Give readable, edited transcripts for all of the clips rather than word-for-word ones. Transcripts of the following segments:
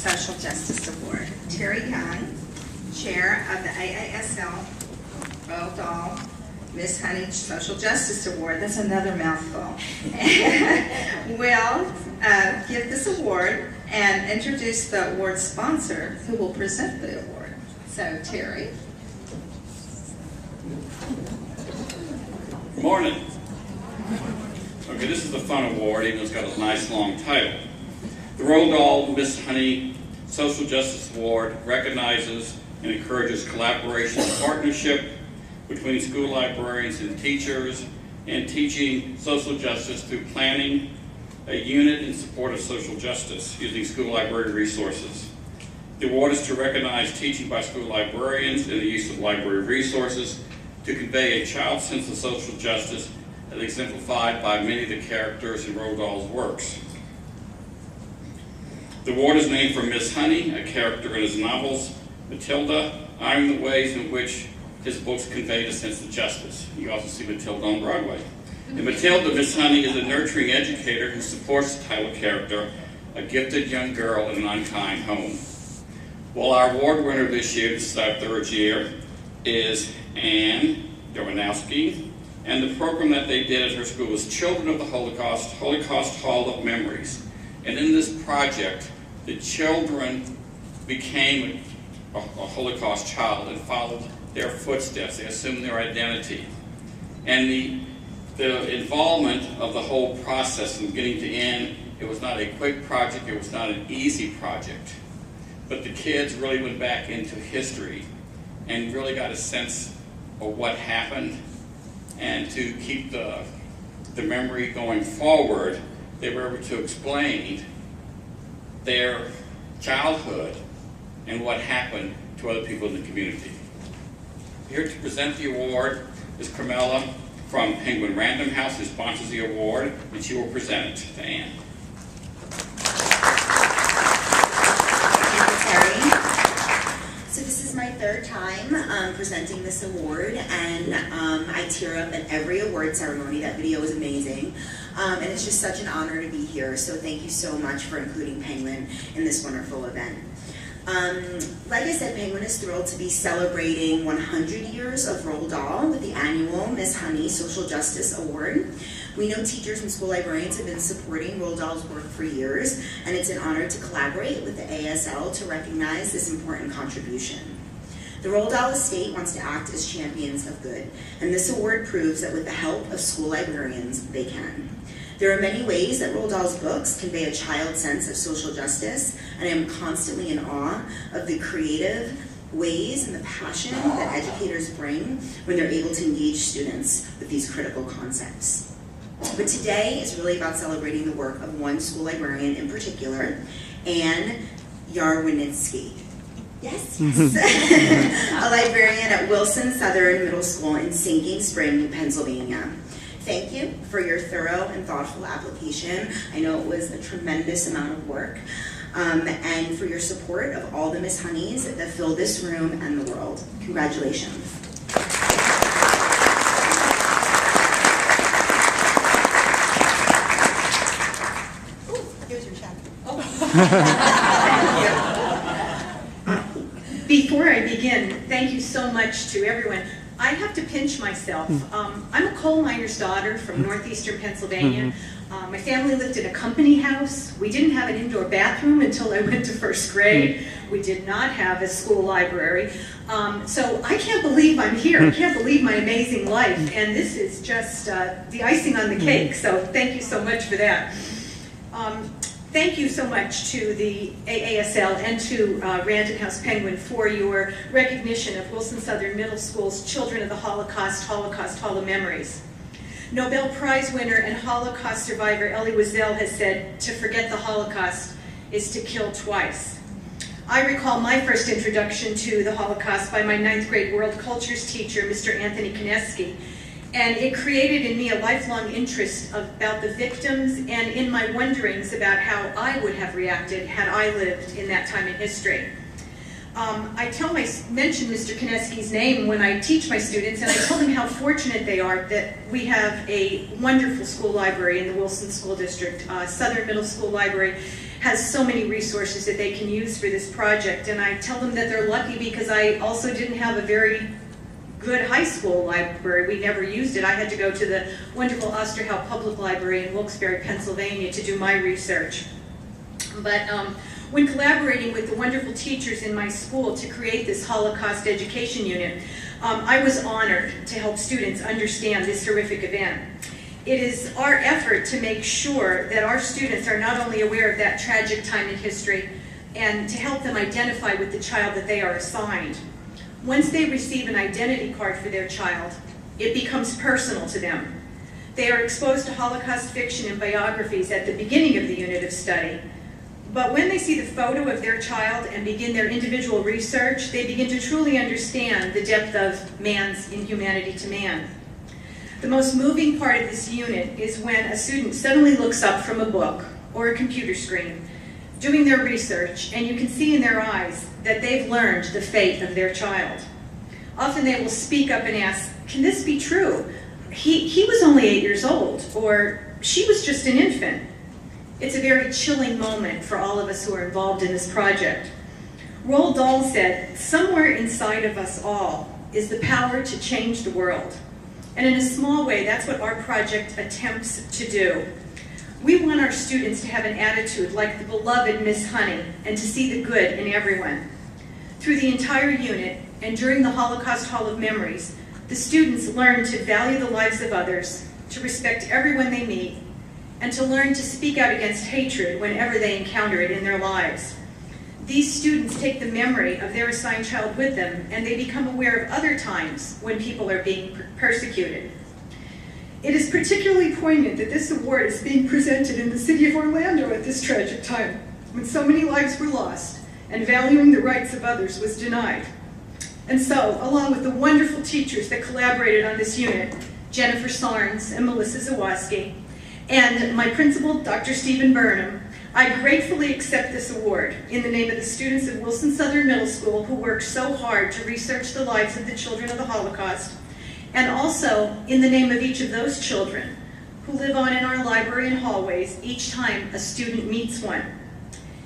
Social Justice Award. Terry Young, Chair of the AASL Roald Dahl Miss Honey Social Justice Award, that's another mouthful, will give this award and introduce the award sponsor who will present the award. So, Terry. Good morning. Okay, this is the fun award, even though it's got a nice long title. The Roald Dahl Miss Honey Social Justice Award recognizes and encourages collaboration and partnership between school librarians and teachers and teaching social justice through planning a unit in support of social justice using school library resources. The award is to recognize teaching by school librarians and the use of library resources to convey a child's sense of social justice as exemplified by many of the characters in Roald Dahl's works. The award is named for Miss Honey, a character in his novels, Matilda, honoring the ways in which his books conveyed a sense of justice. You also see Matilda on Broadway. In Matilda, Miss Honey is a nurturing educator who supports the title character, a gifted young girl in an unkind home. Well, our award winner this year, this is our third year, is Anne Dermanowski, and the program that they did at her school was Children of the Holocaust, Holocaust Hall of Memories. And in this project, the children became a Holocaust child and followed their footsteps. They assumed their identity. And the involvement of the whole process from beginning to end, it was not a quick project, it was not an easy project. But the kids really went back into history and really got a sense of what happened. And to keep the memory going forward, they were able to explain their childhood and what happened to other people in the community. Here to present the award is Carmela from Penguin Random House, who sponsors the award, and she will present it to Anne. Thank you, Terry. So this is my third time presenting this award, and I tear up at every award ceremony. That video is amazing, and it's just such an honor to be here. So thank you so much for including Penguin in this wonderful event. Like I said, Penguin is thrilled to be celebrating 100 years of Roald Dahl with the annual Miss Honey Social Justice Award. We know teachers and school librarians have been supporting Roald Dahl's work for years, and it's an honor to collaborate with the AASL to recognize this important contribution. The Roald Dahl estate wants to act as champions of good, and this award proves that with the help of school librarians, they can. There are many ways that Roald Dahl's books convey a child's sense of social justice, and I am constantly in awe of the creative ways and the passion that educators bring when they're able to engage students with these critical concepts. But today is really about celebrating the work of one school librarian in particular, Anne Yarwinitsky. Yes, yes. A librarian at Wilson Southern Middle School in Sinking Spring, Pennsylvania. Thank you for your thorough and thoughtful application. I know it was a tremendous amount of work. And for your support of all the Miss Honeys that fill this room and the world. Congratulations. Here's your check. Before I begin, thank you so much to everyone. I have to pinch myself. I'm a coal miner's daughter from northeastern Pennsylvania. My family lived in a company house. We didn't have an indoor bathroom until I went to first grade. We did not have a school library. So I can't believe I'm here. I can't believe my amazing life. And this is just the icing on the cake. So thank you so much for that. Thank you so much to the AASL and to Random House Penguin for your recognition of Wilson Southern Middle School's Children of the Holocaust, Holocaust Hall of Memories. Nobel Prize winner and Holocaust survivor Elie Wiesel has said, to forget the Holocaust is to kill twice. I recall my first introduction to the Holocaust by my 9th grade world cultures teacher, Mr. Anthony Kineski. And it created in me a lifelong interest about the victims and in my wonderings about how I would have reacted had I lived in that time in history. I mention Mr. Kineski's name when I teach my students, and I tell them how fortunate they are that we have a wonderful school library in the Wilson School District, Southern Middle School Library, has so many resources that they can use for this project, and I tell them that they're lucky because I also didn't have a very good high school library. We never used it. I had to go to the wonderful Osterhout Public Library in Wilkes-Barre, Pennsylvania to do my research. But when collaborating with the wonderful teachers in my school to create this Holocaust education unit, I was honored to help students understand this horrific event. It is our effort to make sure that our students are not only aware of that tragic time in history and to help them identify with the child that they are assigned. Once they receive an identity card for their child, it becomes personal to them. They are exposed to Holocaust fiction and biographies at the beginning of the unit of study. But when they see the photo of their child and begin their individual research, they begin to truly understand the depth of man's inhumanity to man. The most moving part of this unit is when a student suddenly looks up from a book or a computer screen, doing their research, and you can see in their eyes that they've learned the fate of their child. Often they will speak up and ask, can this be true? He was only 8 years old, or she was just an infant. It's a very chilling moment for all of us who are involved in this project. Roald Dahl said, somewhere inside of us all is the power to change the world. And in a small way, that's what our project attempts to do. We want our students to have an attitude like the beloved Miss Honey and to see the good in everyone. Through the entire unit and during the Holocaust Hall of Memories, the students learn to value the lives of others, to respect everyone they meet, and to learn to speak out against hatred whenever they encounter it in their lives. These students take the memory of their assigned child with them, and they become aware of other times when people are being persecuted. It is particularly poignant that this award is being presented in the city of Orlando at this tragic time, when so many lives were lost and valuing the rights of others was denied. And so, along with the wonderful teachers that collaborated on this unit, Jennifer Sarnes and Melissa Zawoski, and my principal, Dr. Stephen Burnham, I gratefully accept this award in the name of the students of Wilson Southern Middle School who worked so hard to research the lives of the children of the Holocaust, and also in the name of each of those children who live on in our library and hallways each time a student meets one.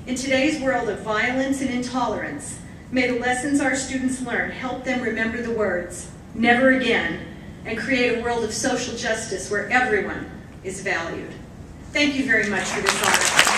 In today's world of violence and intolerance, may the lessons our students learn help them remember the words, never again, and create a world of social justice where everyone is valued. Thank you very much for this honor.